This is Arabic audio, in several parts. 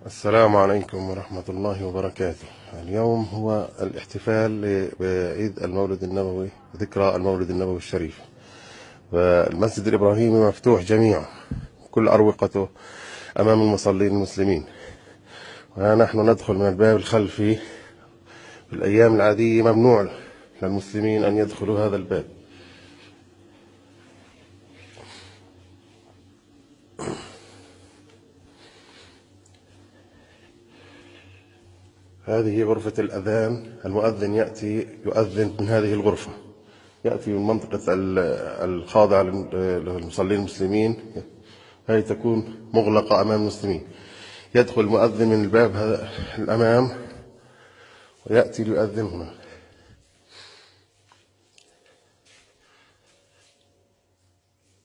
السلام عليكم ورحمة الله وبركاته. اليوم هو الاحتفال بعيد المولد النبوي، ذكرى المولد النبوي الشريف، والمسجد الإبراهيمي مفتوح جميعا كل أروقته أمام المصلين المسلمين، ونحن ندخل من الباب الخلفي. في الأيام العادية ممنوع للمسلمين أن يدخلوا هذا الباب. هذه غرفة الأذان، المؤذن يأتي يؤذن من هذه الغرفة، يأتي من منطقة الخاضعة للمصلين المسلمين، هذه تكون مغلقة أمام المسلمين. يدخل المؤذن من الباب هذا الأمام ويأتي ليؤذن هنا.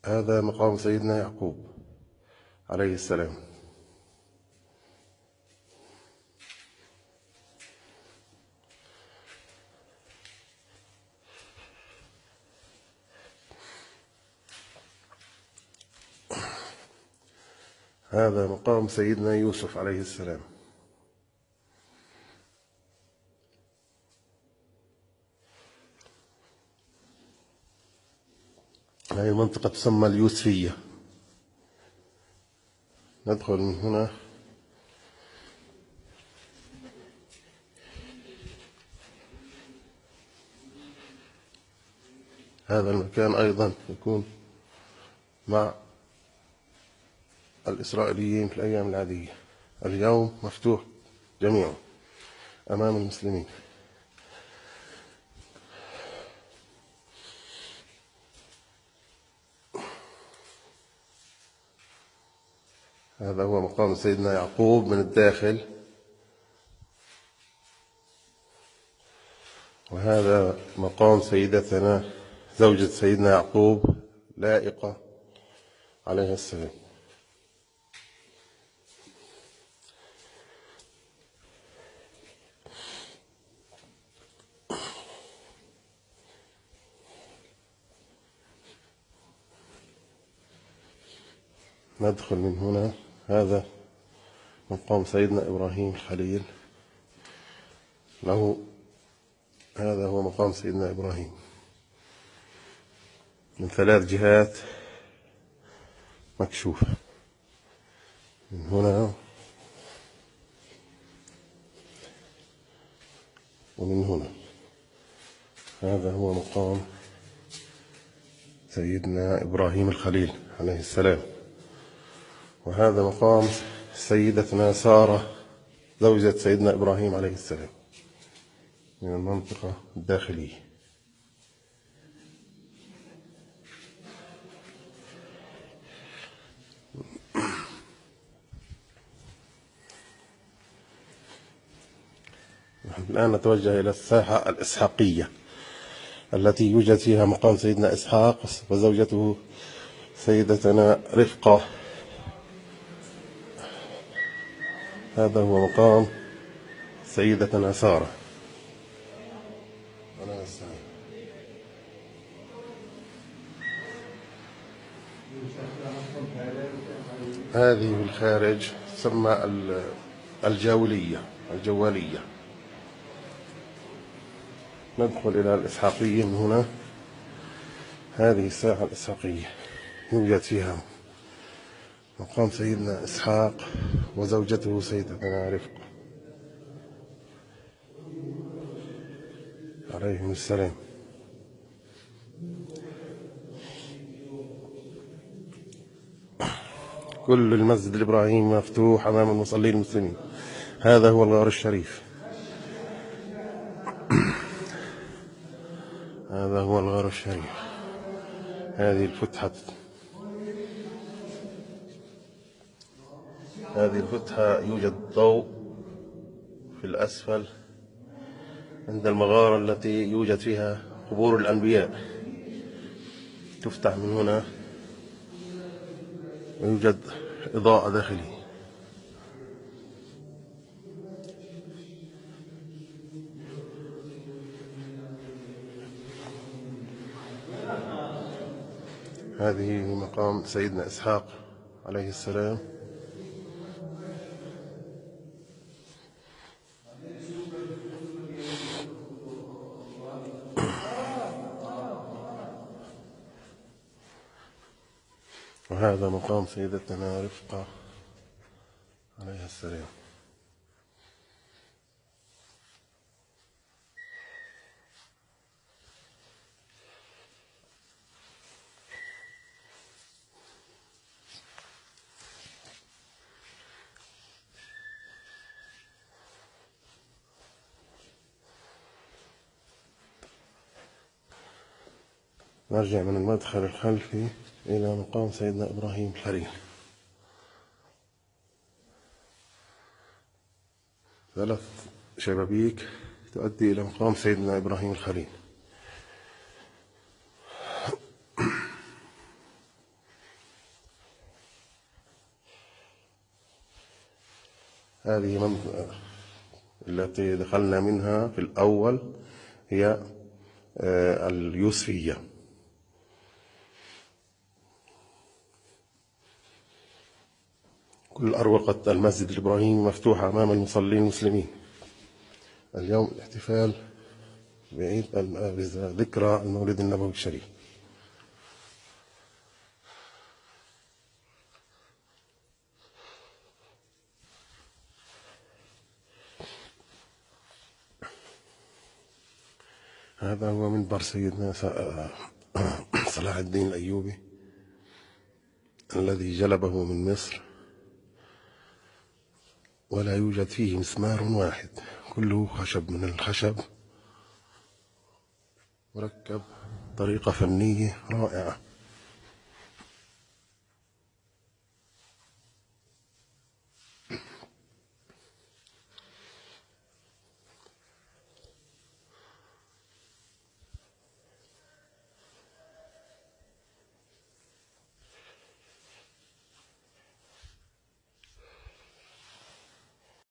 هذا مقام سيدنا يعقوب عليه السلام. هذا مقام سيدنا يوسف عليه السلام. هذه المنطقة تسمى اليوسفية. ندخل من هنا. هذا المكان أيضا يكون مع الإسرائيليين في الأيام العادية. اليوم مفتوح جميعا أمام المسلمين. هذا هو مقام سيدنا يعقوب من الداخل، وهذا مقام سيدتنا زوجة سيدنا يعقوب لائقة عليها السلام. ندخل من هنا. هذا مقام سيدنا إبراهيم الخليل له. هذا هو مقام سيدنا إبراهيم من 3 جهات مكشوفة، من هنا ومن هنا. هذا هو مقام سيدنا إبراهيم الخليل عليه السلام، وهذا مقام سيدتنا سارة زوجة سيدنا إبراهيم عليه السلام من المنطقة الداخلية. الآن نتوجه إلى الساحة الإسحاقية التي يوجد فيها مقام سيدنا إسحاق وزوجته سيدتنا رفقة. هذا هو مقام سيدتنا سارة. هذه بالخارج تسمى الجوالية. ندخل إلى الإسحاقية من هنا. هذه الساحة الإسحاقية يوجد فيها مقام سيدنا إسحاق وزوجته سيدتنا رفقة عليهم السلام. كل المسجد الإبراهيمي مفتوح أمام المصلين المسلمين. هذا هو الغار الشريف. هذا هو الغار الشريف. هذه الفتحة يوجد ضوء في الأسفل عند المغارة التي يوجد فيها قبور الأنبياء. تفتح من هنا ويوجد إضاءة داخلية. هذه مقام سيدنا إسحاق عليه السلام. وهذا مقام سيدتنا رفقة عليها السلام. نرجع من المدخل الخلفي إلى مقام سيدنا إبراهيم الخليل. 3 شبابيك تؤدي إلى مقام سيدنا إبراهيم الخليل. هذه منطقة التي دخلنا منها في الأول هي اليوسفية. كل أروقة المسجد الإبراهيمي مفتوحة أمام المصلين المسلمين. اليوم الاحتفال بعيد ذكرى المولد النبوي الشريف. هذا هو منبر سيدنا صلاح الدين الأيوبي الذي جلبه من مصر، ولا يوجد فيه مسمار واحد، كله خشب من الخشب، مركب بطريقة فنية رائعة.